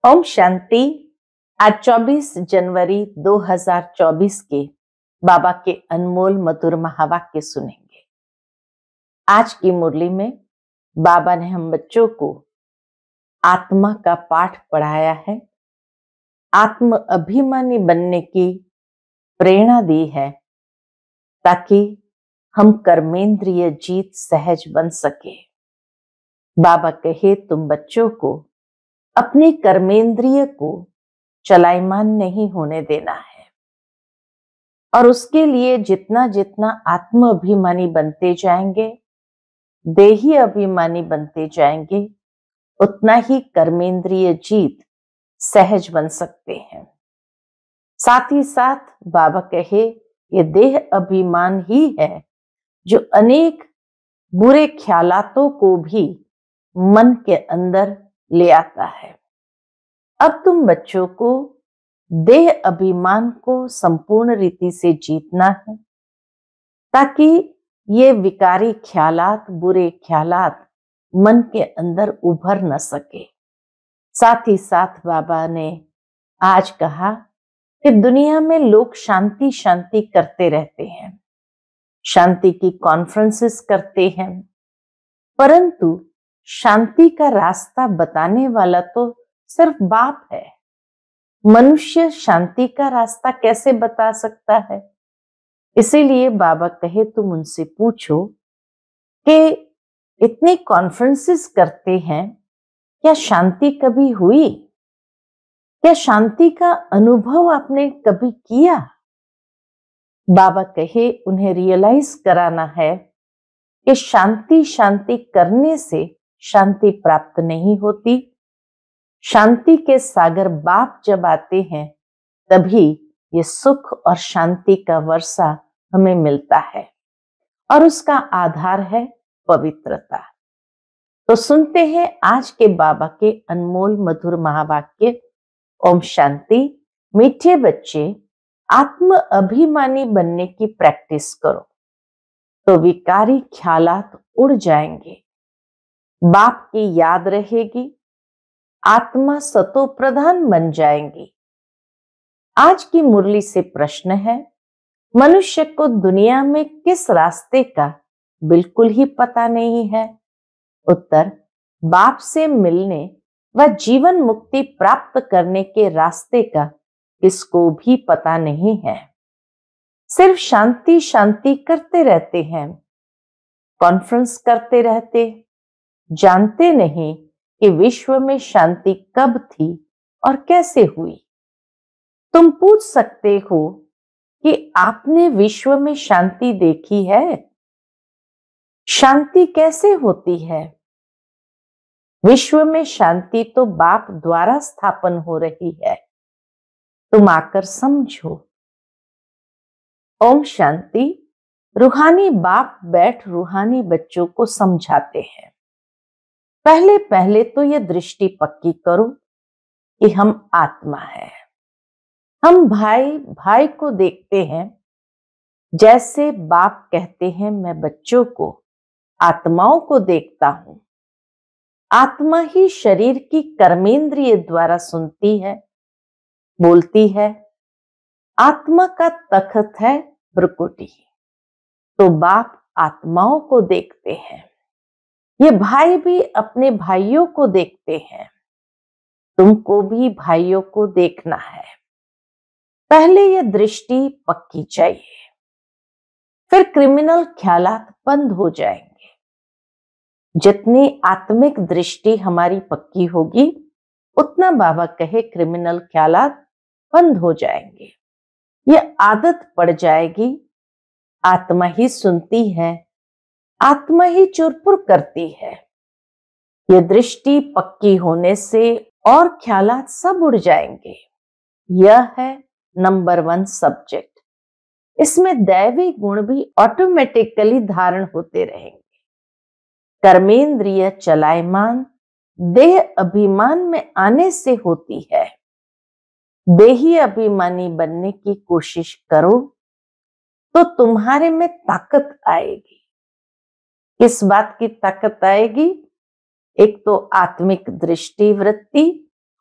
ओम शांति। आज 24 जनवरी 2024 के बाबा के अनमोल मधुर महावाक्य सुनेंगे। आज की मुरली में बाबा ने हम बच्चों को आत्मा का पाठ पढ़ाया है, आत्म अभिमानी बनने की प्रेरणा दी है ताकि हम कर्मेंद्रिय जीत सहज बन सके। बाबा कहे तुम बच्चों को अपने कर्मेंद्रिय को चलायमान नहीं होने देना है और उसके लिए जितना जितना आत्म अभिमानी बनते जाएंगे, देही अभिमानी बनते जाएंगे, उतना ही कर्मेंद्रिय जीत सहज बन सकते हैं। साथ ही साथ बाबा कहे ये देह अभिमान ही है जो अनेक बुरे ख्यालातों को भी मन के अंदर ले आता है। अब तुम बच्चों को देह अभिमान को संपूर्ण रीति से जीतना है ताकि ये विकारी ख्यालात, बुरे ख्यालात मन के अंदर उभर न सके। साथ ही साथ बाबा ने आज कहा कि दुनिया में लोग शांति शांति करते रहते हैं, शांति की कॉन्फ्रेंसेस करते हैं, परंतु शांति का रास्ता बताने वाला तो सिर्फ बाप है। मनुष्य शांति का रास्ता कैसे बता सकता है? इसीलिए बाबा कहे तुम उनसे पूछो कि इतनी कॉन्फ्रेंसेस करते हैं, क्या शांति कभी हुई? क्या शांति का अनुभव आपने कभी किया? बाबा कहे उन्हें रियलाइज कराना है कि शांति शांति करने से शांति प्राप्त नहीं होती। शांति के सागर बाप जब आते हैं तभी ये सुख और शांति का वर्षा हमें मिलता है और उसका आधार है पवित्रता। तो सुनते हैं आज के बाबा के अनमोल मधुर महावाक्य। ओम शांति। मीठे बच्चे, आत्म अभिमानी बनने की प्रैक्टिस करो तो विकारी ख्यालात उड़ जाएंगे, बाप की याद रहेगी, आत्मा सतो प्रधान बन जाएंगी। आज की मुरली से प्रश्न है, मनुष्य को दुनिया में किस रास्ते का बिल्कुल ही पता नहीं है? उत्तर, बाप से मिलने व जीवन मुक्ति प्राप्त करने के रास्ते का किसको भी पता नहीं है। सिर्फ शांति शांति करते रहते हैं, कॉन्फ्रेंस करते रहते, जानते नहीं कि विश्व में शांति कब थी और कैसे हुई। तुम पूछ सकते हो कि आपने विश्व में शांति देखी है? शांति कैसे होती है? विश्व में शांति तो बाप द्वारा स्थापन हो रही है, तुम आकर समझो। ओम शांति। रूहानी बाप बैठ रूहानी बच्चों को समझाते हैं। पहले पहले तो ये दृष्टि पक्की करो कि हम आत्मा है। हम भाई भाई को देखते हैं, जैसे बाप कहते हैं मैं बच्चों को, आत्माओं को देखता हूं। आत्मा ही शरीर की कर्मेंद्रिय द्वारा सुनती है, बोलती है। आत्मा का तख्त है भ्रुकुटी, तो बाप आत्माओं को देखते हैं। ये भाई भी अपने भाइयों को देखते हैं, तुमको भी भाइयों को देखना है। पहले ये दृष्टि पक्की चाहिए, फिर क्रिमिनल ख्यालात बंद हो जाएंगे। जितनी आत्मिक दृष्टि हमारी पक्की होगी, उतना बाबा कहे क्रिमिनल ख्यालात बंद हो जाएंगे। ये आदत पड़ जाएगी, आत्मा ही सुनती है, आत्मा ही चुरपुर करती है। ये दृष्टि पक्की होने से और ख्यालात सब उड़ जाएंगे। यह है नंबर 1 सब्जेक्ट। इसमें दैवी गुण भी ऑटोमेटिकली धारण होते रहेंगे। कर्मेंद्रिय चलायमान देह अभिमान में आने से होती है। देही अभिमानी बनने की कोशिश करो तो तुम्हारे में ताकत आएगी। किस बात की ताकत आएगी? एक तो आत्मिक दृष्टि वृत्ति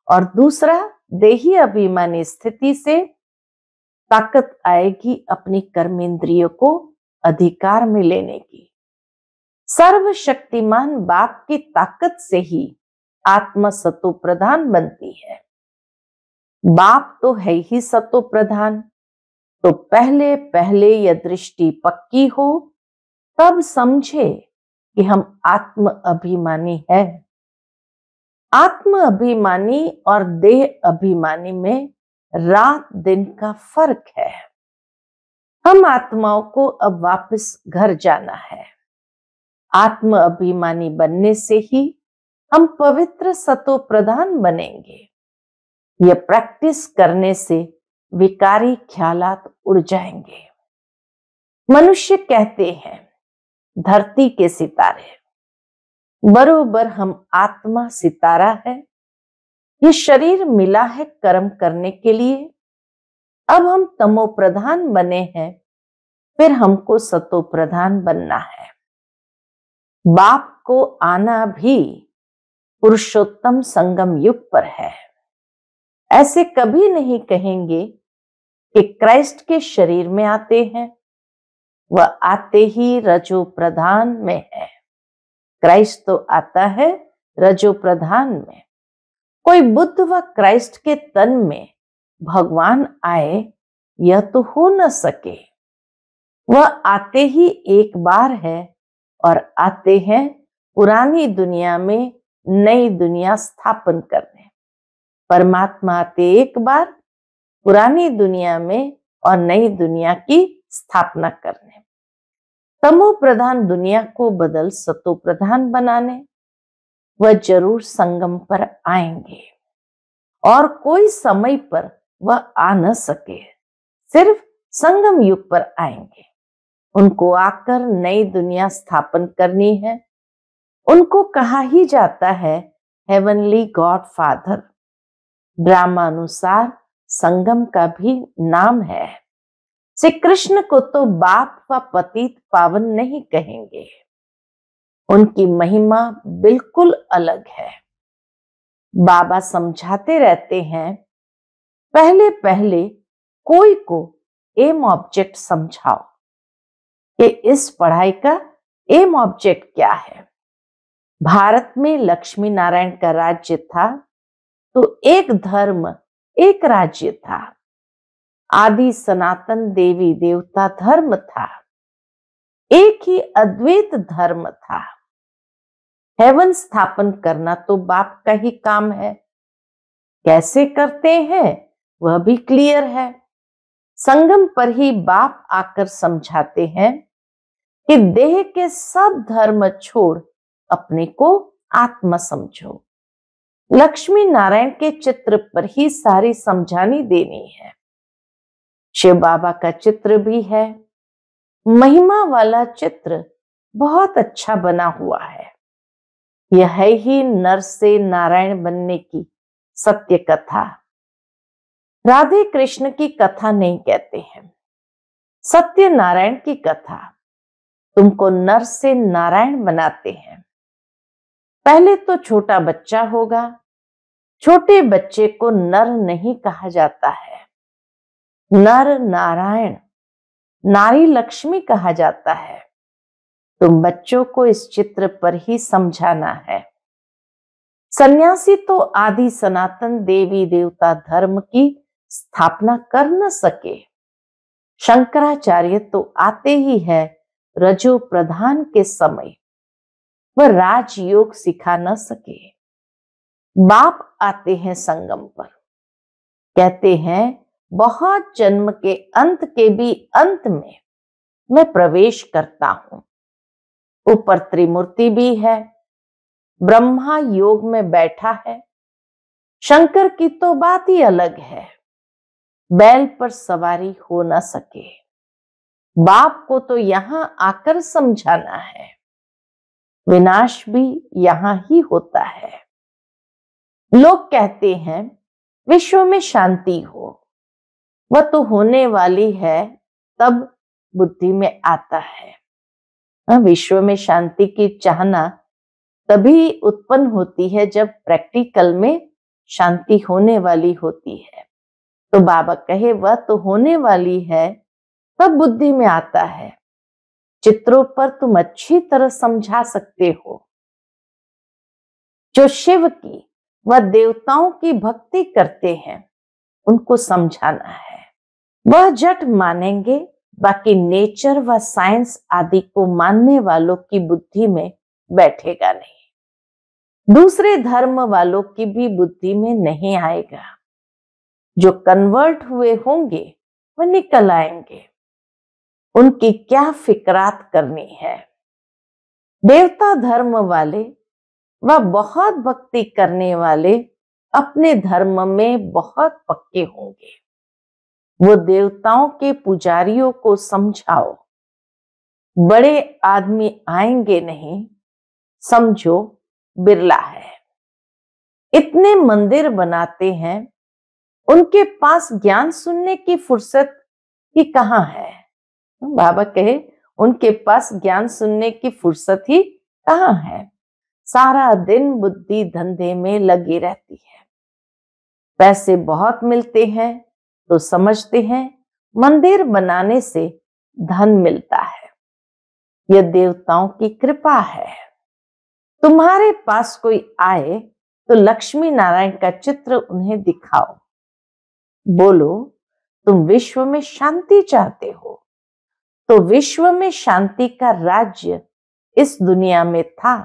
और दूसरा, देही अभिमानी स्थिति से ताकत आएगी अपनी कर्मेंद्रियों को अधिकार में लेने की। सर्वशक्तिमान बाप की ताकत से ही आत्मा सतो प्रधान बनती है। बाप तो है ही सतो प्रधान, तो पहले पहले यह दृष्टि पक्की हो तब समझे कि हम आत्म अभिमानी है। आत्म अभिमानी और देह अभिमानी में रात दिन का फर्क है। हम आत्माओं को अब वापस घर जाना है। आत्म अभिमानी बनने से ही हम पवित्र सतो प्रधान बनेंगे। यह प्रैक्टिस करने से विकारी ख्यालात उड़ जाएंगे। मनुष्य कहते हैं धरती के सितारे, बरोबर हम आत्मा सितारा है। ये शरीर मिला है कर्म करने के लिए। अब हम तमो प्रधान बने हैं, फिर हमको सतो प्रधान बनना है। बाप को आना भी पुरुषोत्तम संगम युग पर है। ऐसे कभी नहीं कहेंगे कि क्राइस्ट के शरीर में आते हैं, वह आते ही रजो प्रधान में है। क्राइस्ट तो आता है रजो प्रधान में। कोई बुद्ध व क्राइस्ट के तन में भगवान आए, यह तो हो न सके। वह आते ही एक बार है और आते हैं पुरानी दुनिया में नई दुनिया स्थापन करने। परमात्मा आते एक बार पुरानी दुनिया में और नई दुनिया की स्थापना करने। तमो प्रधान दुनिया को बदल सतो प्रधान बनाने वह जरूर संगम पर आएंगे, और कोई समय पर वह आ न सके, सिर्फ संगम युग पर आएंगे। उनको आकर नई दुनिया स्थापन करनी है। उनको कहा ही जाता है हेवनली गॉड फादर। ड्रामानुसार संगम का भी नाम है। श्री कृष्ण को तो बाप व पतित पावन नहीं कहेंगे। उनकी महिमा बिल्कुल अलग है। बाबा समझाते रहते हैं, पहले पहले कोई को एम ऑब्जेक्ट समझाओ कि इस पढ़ाई का एम ऑब्जेक्ट क्या है। भारत में लक्ष्मी नारायण का राज्य था, तो एक धर्म एक राज्य था। आदि सनातन देवी देवता धर्म था, एक ही अद्वैत धर्म था। हेवन स्थापन करना तो बाप का ही काम है। कैसे करते हैं वह भी क्लियर है। संगम पर ही बाप आकर समझाते हैं कि देह के सब धर्म छोड़ अपने को आत्मा समझो। लक्ष्मी नारायण के चित्र पर ही सारी समझानी देनी है। शिव बाबा का चित्र भी है। महिमा वाला चित्र बहुत अच्छा बना हुआ है। यह है ही नर से नारायण बनने की सत्य कथा। राधे कृष्ण की कथा नहीं कहते हैं, सत्य नारायण की कथा। तुमको नर से नारायण बनाते हैं। पहले तो छोटा बच्चा होगा। छोटे बच्चे को नर नहीं कहा जाता है। नर नारायण, नारी लक्ष्मी कहा जाता है। तुम बच्चों को इस चित्र पर ही समझाना है। सन्यासी तो आदि सनातन देवी देवता धर्म की स्थापना कर न सके। शंकराचार्य तो आते ही है रजो प्रधान के समय, वह राजयोग सिखा न सके। बाप आते हैं संगम पर, कहते हैं बहुत जन्म के अंत के भी अंत में मैं प्रवेश करता हूं। ऊपर त्रिमूर्ति भी है। ब्रह्मा योग में बैठा है। शंकर की तो बात ही अलग है। बैल पर सवारी हो न सके। बाप को तो यहां आकर समझाना है। विनाश भी यहां ही होता है। लोग कहते हैं विश्व में शांति हो, वह तो होने वाली है, तब बुद्धि में आता है। विश्व में शांति की चाहना तभी उत्पन्न होती है जब प्रैक्टिकल में शांति होने वाली होती है। तो बाबा कहे वह तो होने वाली है, तब बुद्धि में आता है। चित्रों पर तुम अच्छी तरह समझा सकते हो। जो शिव की व देवताओं की भक्ति करते हैं उनको समझाना है। वह जट मानेंगे, बाकी नेचर व साइंस आदि को मानने वालों की बुद्धि में बैठेगा नहीं। दूसरे धर्म वालों की भी बुद्धि में नहीं आएगा। जो कन्वर्ट हुए होंगे वह निकल आएंगे। उनकी क्या फिक्रात करनी है। देवता धर्म वाले व बहुत भक्ति करने वाले अपने धर्म में बहुत पक्के होंगे। वो देवताओं के पुजारियों को समझाओ, बड़े आदमी आएंगे नहीं, समझो बिरला है। इतने मंदिर बनाते हैं, उनके पास ज्ञान सुनने की फुर्सत ही कहाँ है। बाबा कहे उनके पास ज्ञान सुनने की फुर्सत ही कहाँ है। सारा दिन बुद्धि धंधे में लगी रहती है। पैसे बहुत मिलते हैं तो समझते हैं मंदिर बनाने से धन मिलता है। यह देवताओं की कृपा है। तुम्हारे पास कोई आए तो लक्ष्मी नारायण का चित्र उन्हें दिखाओ। बोलो तुम विश्व में शांति चाहते हो, तो विश्व में शांति का राज्य इस दुनिया में था।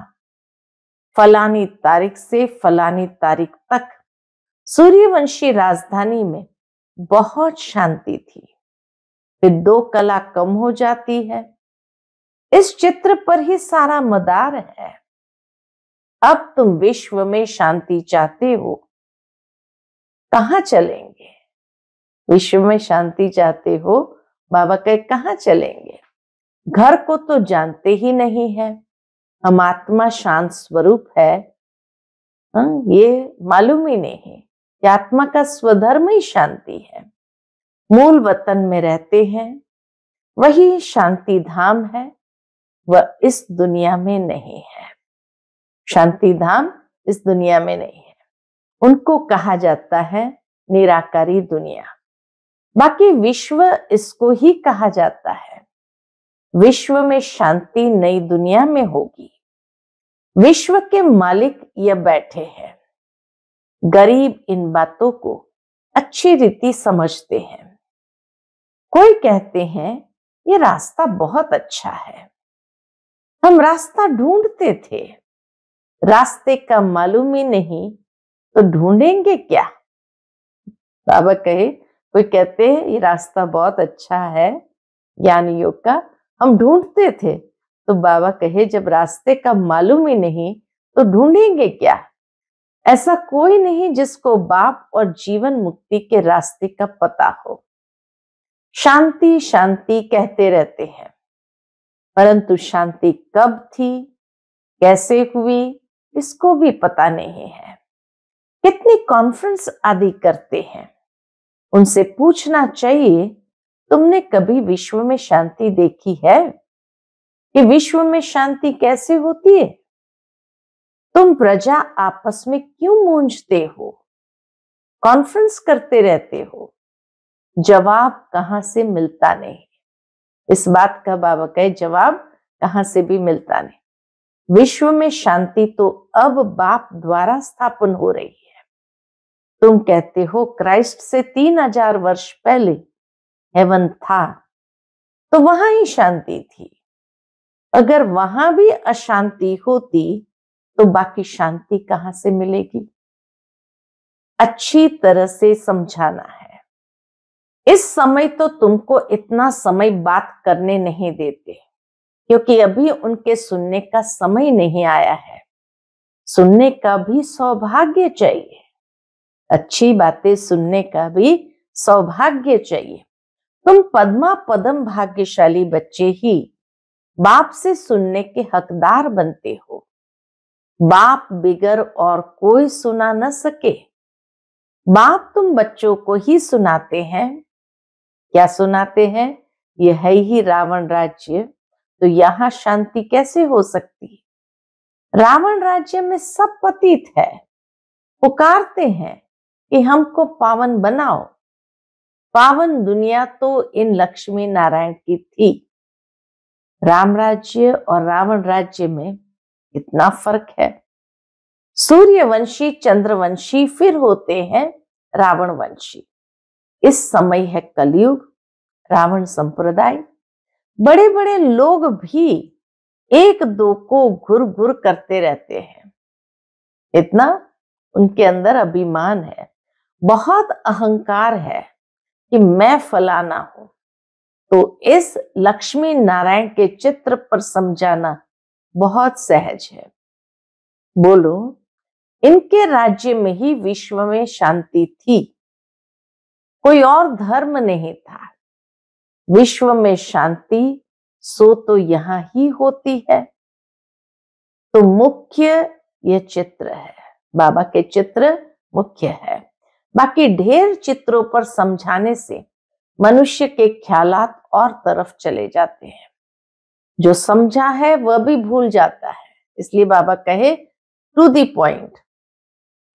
फलानी तारीख से फलानी तारीख तक सूर्यवंशी राजधानी में बहुत शांति थी। फिर 2 कला कम हो जाती है। इस चित्र पर ही सारा मदार है। अब तुम विश्व में शांति चाहते हो, कहां चलेंगे? विश्व में शांति चाहते हो, बाबा कहे कहां चलेंगे? घर को तो जानते ही नहीं है। हम आत्मा शांत स्वरूप है, ये मालूम ही नहीं कि आत्मा का स्वधर्म ही शांति है। मूल वतन में रहते हैं, वही शांति धाम है, वह इस दुनिया में नहीं है। शांति धाम इस दुनिया में नहीं है। उनको कहा जाता है निराकारी दुनिया। बाकी विश्व इसको ही कहा जाता है। विश्व में शांति नई दुनिया में होगी। विश्व के मालिक यह बैठे हैं। गरीब इन बातों को अच्छी रीति समझते हैं। कोई कहते हैं ये रास्ता बहुत अच्छा है। हम रास्ता ढूंढते थे, रास्ते का मालूम ही नहीं तो ढूंढेंगे क्या? बाबा कहे कोई कहते हैं ये रास्ता बहुत अच्छा है ज्ञान योग का, हम ढूंढते थे। तो बाबा कहे जब रास्ते का मालूम ही नहीं तो ढूंढेंगे क्या? ऐसा कोई नहीं जिसको बाप और जीवन मुक्ति के रास्ते का पता हो। शांति शांति कहते रहते हैं, परंतु शांति कब थी, कैसे हुई, इसको भी पता नहीं है। कितनी कॉन्फ्रेंस आदि करते हैं, उनसे पूछना चाहिए तुमने कभी विश्व में शांति देखी है कि विश्व में शांति कैसे होती है? तुम प्रजा आपस में क्यों मूंझते हो, कॉन्फ्रेंस करते रहते हो? जवाब कहां से मिलता नहीं। इस बात का बाबा कहे जवाब कहां से भी मिलता नहीं। विश्व में शांति तो अब बाप द्वारा स्थापन हो रही है। तुम कहते हो क्राइस्ट से 3000 वर्ष पहले हेवन था, तो वहां ही शांति थी। अगर वहां भी अशांति होती तो बाकी शांति कहां से मिलेगी? अच्छी तरह से समझाना है। इस समय तो तुमको इतना समय बात करने नहीं देते, क्योंकि अभी उनके सुनने का समय नहीं आया है। सुनने का भी सौभाग्य चाहिए, अच्छी बातें सुनने का भी सौभाग्य चाहिए। तुम पद्मा पदम भाग्यशाली बच्चे ही बाप से सुनने के हकदार बनते हो। बाप बिगर और कोई सुना न सके। बाप तुम बच्चों को ही सुनाते हैं। क्या सुनाते हैं? यह है ही रावण राज्य, तो यहां शांति कैसे हो सकती? रावण राज्य में सब पतित है, पुकारते हैं कि हमको पावन बनाओ। पावन दुनिया तो इन लक्ष्मी नारायण की थी। राम राज्य और रावण राज्य में कितना फर्क है। सूर्यवंशी चंद्रवंशी फिर होते हैं रावण वंशी। इस समय है कलयुग, रावण संप्रदाय। बड़े बड़े लोग भी एक दो को घुर घुर करते रहते हैं। इतना उनके अंदर अभिमान है, बहुत अहंकार है कि मैं फलाना हूं। तो इस लक्ष्मी नारायण के चित्र पर समझाना बहुत सहज है। बोलो, इनके राज्य में ही विश्व में शांति थी, कोई और धर्म नहीं था। विश्व में शांति सो तो यहां ही होती है। तो मुख्य ये चित्र है, बाबा के चित्र मुख्य है। बाकी ढेर चित्रों पर समझाने से मनुष्य के ख्यालात और तरफ चले जाते हैं। जो समझा है वह भी भूल जाता है। इसलिए बाबा कहे टू द पॉइंट,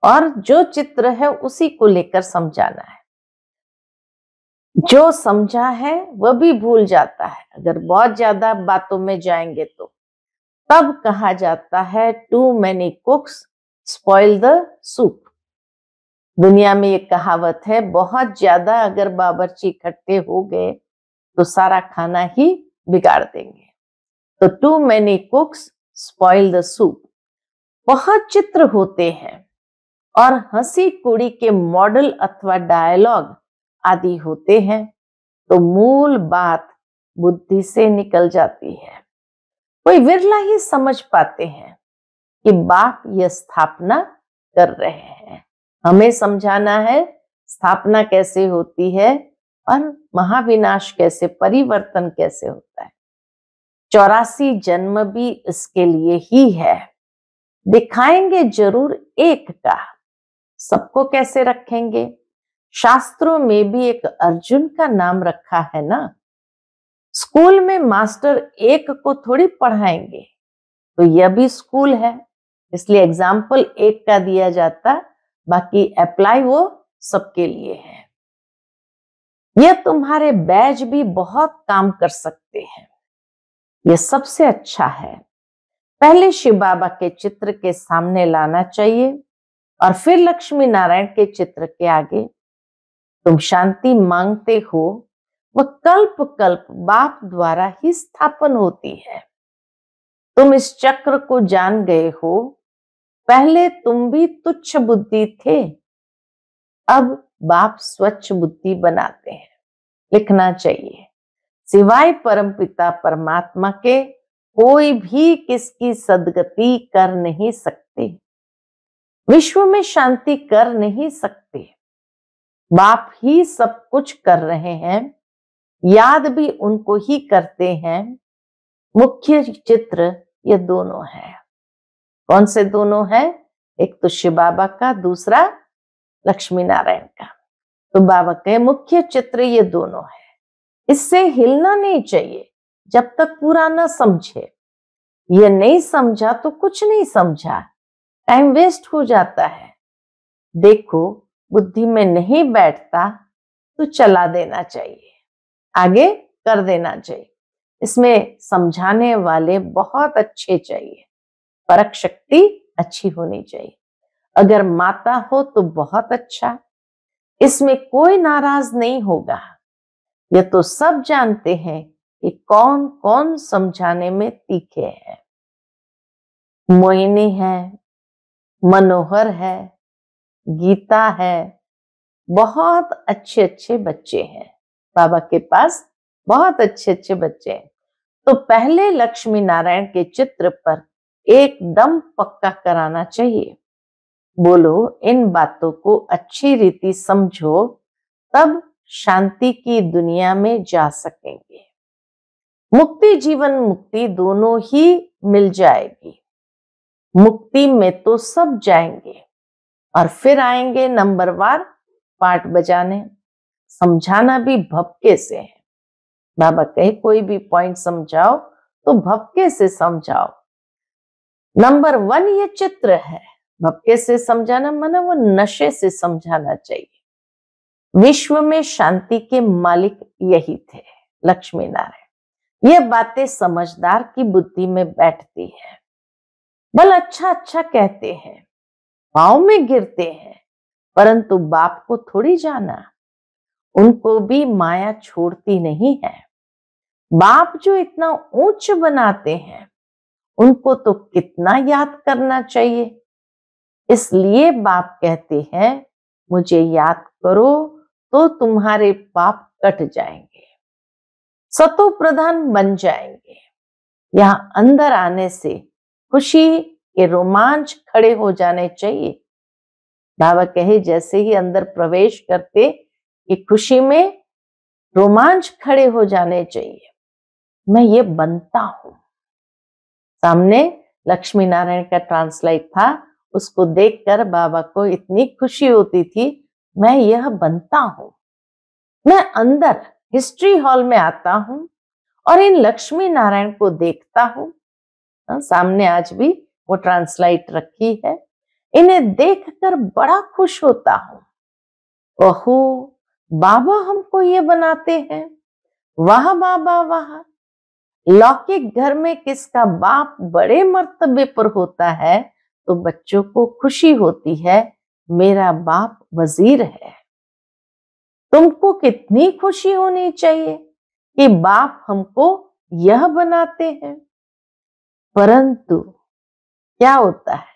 और जो चित्र है उसी को लेकर समझाना है। जो समझा है वह भी भूल जाता है अगर बहुत ज्यादा बातों में जाएंगे तो। तब कहा जाता है too many cooks spoil the soup. दुनिया में ये कहावत है, बहुत ज्यादा अगर बावर्ची इकट्ठे हो गए तो सारा खाना ही बिगाड़ देंगे। तो too many cooks spoil the soup. बहुत चित्र होते हैं और हंसी कुड़ी के मॉडल अथवा डायलॉग आदि होते हैं, तो मूल बात बुद्धि से निकल जाती है। कोई विरला ही समझ पाते हैं कि बाप यह स्थापना कर रहे हैं। हमें समझाना है स्थापना कैसे होती है और महाविनाश कैसे, परिवर्तन कैसे होता है। 84 जन्म भी इसके लिए ही है। दिखाएंगे जरूर एक का, सबको कैसे रखेंगे। शास्त्रों में भी एक अर्जुन का नाम रखा है ना। स्कूल में मास्टर एक को थोड़ी पढ़ाएंगे, तो यह भी स्कूल है, इसलिए एग्जाम्पल एक का दिया जाता, बाकी अप्लाई वो सबके लिए है। यह तुम्हारे बैज भी बहुत काम कर सकते हैं, यह सबसे अच्छा है। पहले शिव बाबा के चित्र के सामने लाना चाहिए और फिर लक्ष्मी नारायण के चित्र के आगे। तुम शांति मांगते हो, वह कल्प कल्प बाप द्वारा ही स्थापन होती है। तुम इस चक्र को जान गए हो। पहले तुम भी तुच्छ बुद्धि थे, अब बाप स्वच्छ बुद्धि बनाते हैं। लिखना चाहिए, सिवाय परमपिता परमात्मा के कोई भी किसकी सदगति कर नहीं सकते, विश्व में शांति कर नहीं सकते। बाप ही सब कुछ कर रहे हैं, याद भी उनको ही करते हैं। मुख्य चित्र ये दोनों है। कौन से दोनों है? एक तो शिव बाबा का, दूसरा लक्ष्मी नारायण का। तो बाबा के मुख्य चित्र ये दोनों है। इससे हिलना नहीं चाहिए जब तक पूरा न समझे। ये नहीं समझा तो कुछ नहीं समझा, टाइम वेस्ट हो जाता है। देखो, बुद्धि में नहीं बैठता तो चला देना चाहिए, आगे कर देना चाहिए। इसमें समझाने वाले बहुत अच्छे चाहिए, परख शक्ति अच्छी होनी चाहिए। अगर माता हो तो बहुत अच्छा, इसमें कोई नाराज नहीं होगा। ये तो सब जानते हैं कि कौन कौन समझाने में तीखे हैं। मोहिनी है, मनोहर है, गीता है, बहुत अच्छे अच्छे बच्चे हैं बाबा के पास, बहुत अच्छे अच्छे बच्चे हैं। तो पहले लक्ष्मी नारायण के चित्र पर एकदम पक्का कराना चाहिए। बोलो, इन बातों को अच्छी रीति समझो, तब शांति की दुनिया में जा सकेंगे। मुक्ति जीवन मुक्ति दोनों ही मिल जाएगी। मुक्ति में तो सब जाएंगे और फिर आएंगे नंबरवार पाठ बजाने। समझाना भी भपके से है। बाबा कहे कोई भी पॉइंट समझाओ तो भपके से समझाओ। नंबर 1 ये चित्र है, भपके से समझाना माना वो नशे से समझाना चाहिए। विश्व में शांति के मालिक यही थे, लक्ष्मी नारायण। ये बातें समझदार की बुद्धि में बैठती है। बल अच्छा अच्छा कहते हैं, पाँव में गिरते हैं, परंतु बाप को थोड़ी जाना। उनको भी माया छोड़ती नहीं है। बाप जो इतना ऊंच बनाते हैं, उनको तो कितना याद करना चाहिए। इसलिए बाप कहते हैं, मुझे याद करो तो तुम्हारे पाप कट जाएंगे, सतो प्रधान बन जाएंगे। यहां अंदर आने से खुशी के रोमांच खड़े हो जाने चाहिए। बाबा कहे जैसे ही अंदर प्रवेश करते कि खुशी में रोमांच खड़े हो जाने चाहिए। मैं ये बनता हूं। सामने लक्ष्मी नारायण का ट्रांसलेट था, उसको देखकर बाबा को इतनी खुशी होती थी, मैं यह बनता हूं। मैं अंदर हिस्ट्री हॉल में आता हूं और इन लक्ष्मी नारायण को देखता हूं। सामने आज भी वो ट्रांसलेट रखी है। इन्हें देखकर बड़ा खुश होता हूं। ओहो, बाबा हमको ये बनाते हैं, वाह बाबा वाह। लौकिक घर में किसका बाप बड़े मर्तबे पर होता है तो बच्चों को खुशी होती है, मेरा बाप वजीर है। तुमको कितनी खुशी होनी चाहिए कि बाप हमको यह बनाते हैं। परंतु क्या होता है,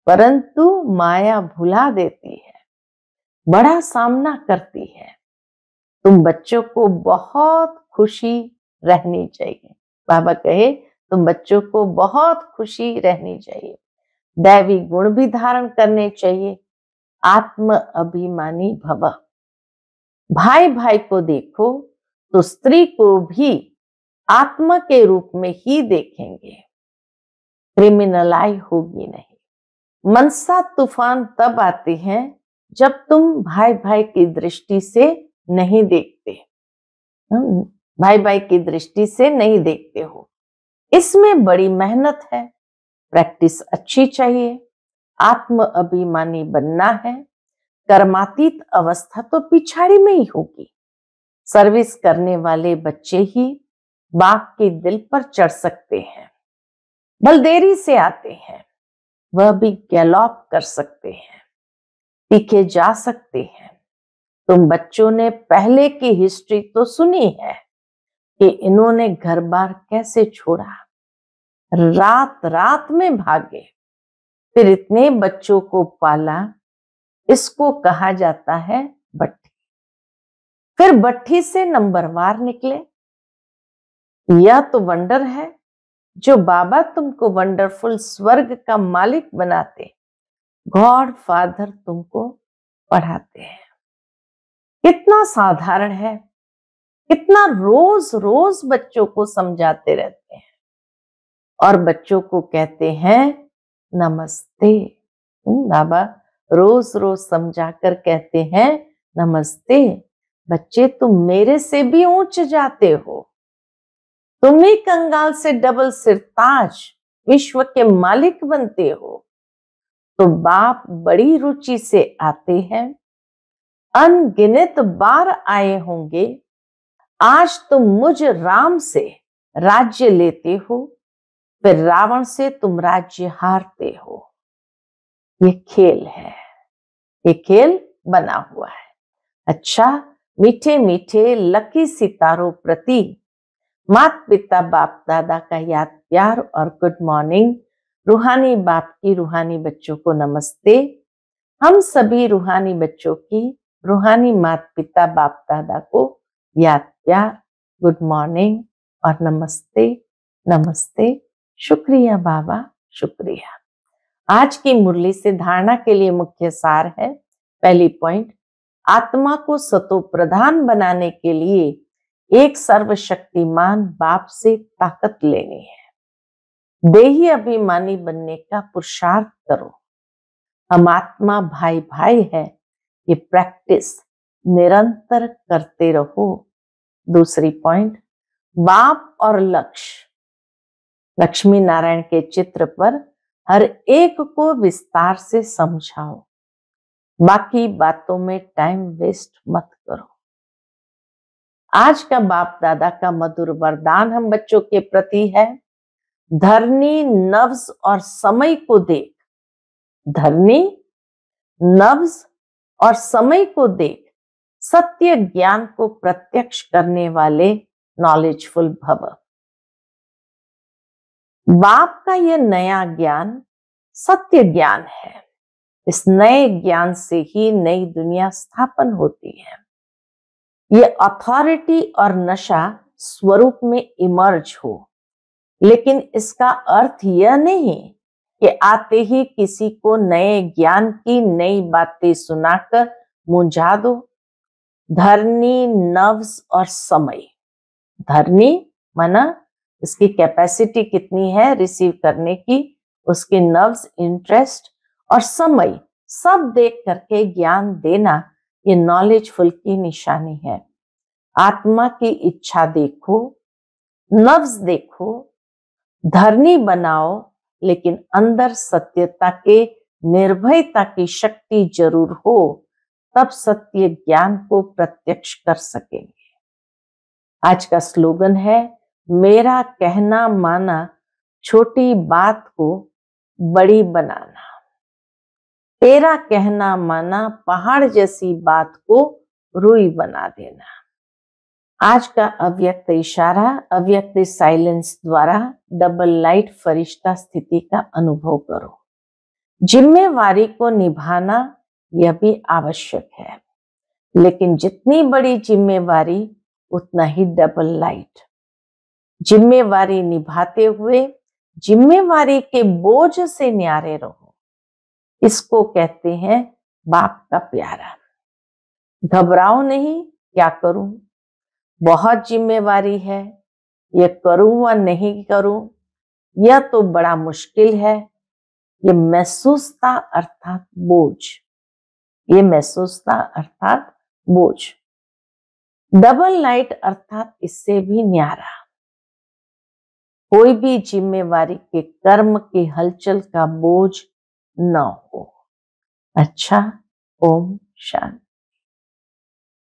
परंतु माया भुला देती है, बड़ा सामना करती है। तुम बच्चों को बहुत खुशी रहनी चाहिए। बाबा कहे तुम बच्चों को बहुत खुशी रहनी चाहिए। दैवी गुण भी धारण करने चाहिए। आत्म अभिमानी भव। भाई भाई को देखो तो स्त्री को भी आत्मा के रूप में ही देखेंगे, क्रिमिनलाई होगी नहीं। मनसा तूफान तब आते हैं जब तुम भाई भाई की दृष्टि से नहीं देखते, भाई भाई की दृष्टि से नहीं देखते हो। इसमें बड़ी मेहनत है, प्रैक्टिस अच्छी चाहिए। आत्म अभिमानी बनना है। कर्मातीत अवस्था तो पिछाड़ी में ही होगी। सर्विस करने वाले बच्चे ही बाप के दिल पर चढ़ सकते हैं। बल देरी से आते हैं, वह भी गैलॉप कर सकते हैं, तीखे जा सकते हैं। तुम बच्चों ने पहले की हिस्ट्री तो सुनी है कि इन्होंने घर बार कैसे छोड़ा, रात रात में भागे, फिर इतने बच्चों को पाला। इसको कहा जाता है भट्ठी। फिर भट्ठी से नंबरवार निकले। यह तो वंडर है जो बाबा तुमको वंडरफुल स्वर्ग का मालिक बनाते, गॉड फादर तुमको पढ़ाते हैं। कितना साधारण है, कितना रोज रोज बच्चों को समझाते रहते हैं और बच्चों को कहते हैं नमस्ते। बाबा रोज रोज समझाकर कहते हैं नमस्ते। बच्चे तुम मेरे से भी ऊंच जाते हो, तुम ही कंगाल से डबल सिरताज विश्व के मालिक बनते हो। तो बाप बड़ी रुचि से आते हैं, अनगिनत बार आए होंगे। आज तुम मुझ राम से राज्य लेते हो, फिर रावण से तुम राज्य हारते हो। ये खेल है, ये खेल बना हुआ है। अच्छा, मीठे मीठे लकी सितारों प्रति माता पिता बाप दादा का याद प्यार और गुड मॉर्निंग। रूहानी बाप की रूहानी बच्चों को नमस्ते। हम सभी रूहानी बच्चों की रूहानी माता पिता बाप दादा को याद प्यार, गुड मॉर्निंग और नमस्ते नमस्ते। शुक्रिया बाबा, शुक्रिया। आज की मुरली से धारणा के लिए मुख्य सार है। पहली पॉइंट, आत्मा को सतो प्रधान बनाने के लिए एक सर्वशक्तिमान बाप से ताकत लेनी है। देही अभिमानी बनने का पुरुषार्थ करो। हम आत्मा भाई भाई है, ये प्रैक्टिस निरंतर करते रहो। दूसरी पॉइंट, बाप और लक्ष्य। लक्ष्मी नारायण के चित्र पर हर एक को विस्तार से समझाओ, बाकी बातों में टाइम वेस्ट मत करो। आज का बाप दादा का मधुर वरदान हम बच्चों के प्रति है, धरनी नब्ज और समय को देख। धरनी नब्ज और समय को देख, सत्य ज्ञान को प्रत्यक्ष करने वाले नॉलेजफुल भव। बाप का यह नया ज्ञान सत्य ज्ञान है। इस नए ज्ञान से ही नई दुनिया स्थापन होती है। ये अथॉरिटी और नशा स्वरूप में इमर्ज हो, लेकिन इसका अर्थ यह नहीं कि आते ही किसी को नए ज्ञान की नई बातें सुनाकर मुंझा दो। धरनी नव्स और समय। धरनी माना इसकी कैपेसिटी कितनी है रिसीव करने की, उसके नव्स इंटरेस्ट और समय सब देख करके ज्ञान देना, ये नॉलेजफुल की निशानी है। आत्मा की इच्छा देखो, नव्स देखो, धरनी बनाओ, लेकिन अंदर सत्यता के निर्भयता की शक्ति जरूर हो, तब सत्य ज्ञान को प्रत्यक्ष कर सकेंगे। आज का स्लोगन है, मेरा कहना माना, छोटी बात को बड़ी बनाना। तेरा कहना माना, पहाड़ जैसी बात को रुई बना देना। आज का अव्यक्त इशारा, अव्यक्त साइलेंस द्वारा डबल लाइट फरिश्ता स्थिति का अनुभव करो। जिम्मेवारी को निभाना यह भी आवश्यक है, लेकिन जितनी बड़ी जिम्मेवारी उतना ही डबल लाइट। जिम्मेवारी निभाते हुए जिम्मेवारी के बोझ से न्यारे रहो, इसको कहते हैं बाप का प्यारा। घबराओ नहीं, क्या करूं, बहुत जिम्मेवारी है, ये करूं व नहीं करूं, यह तो बड़ा मुश्किल है। ये महसूसता अर्थात बोझ, ये महसूसता अर्थात बोझ। डबल लाइट अर्थात इससे भी न्यारा। कोई भी जिम्मेवारी के कर्म के हलचल का बोझ न हो। अच्छा, ओम शांति।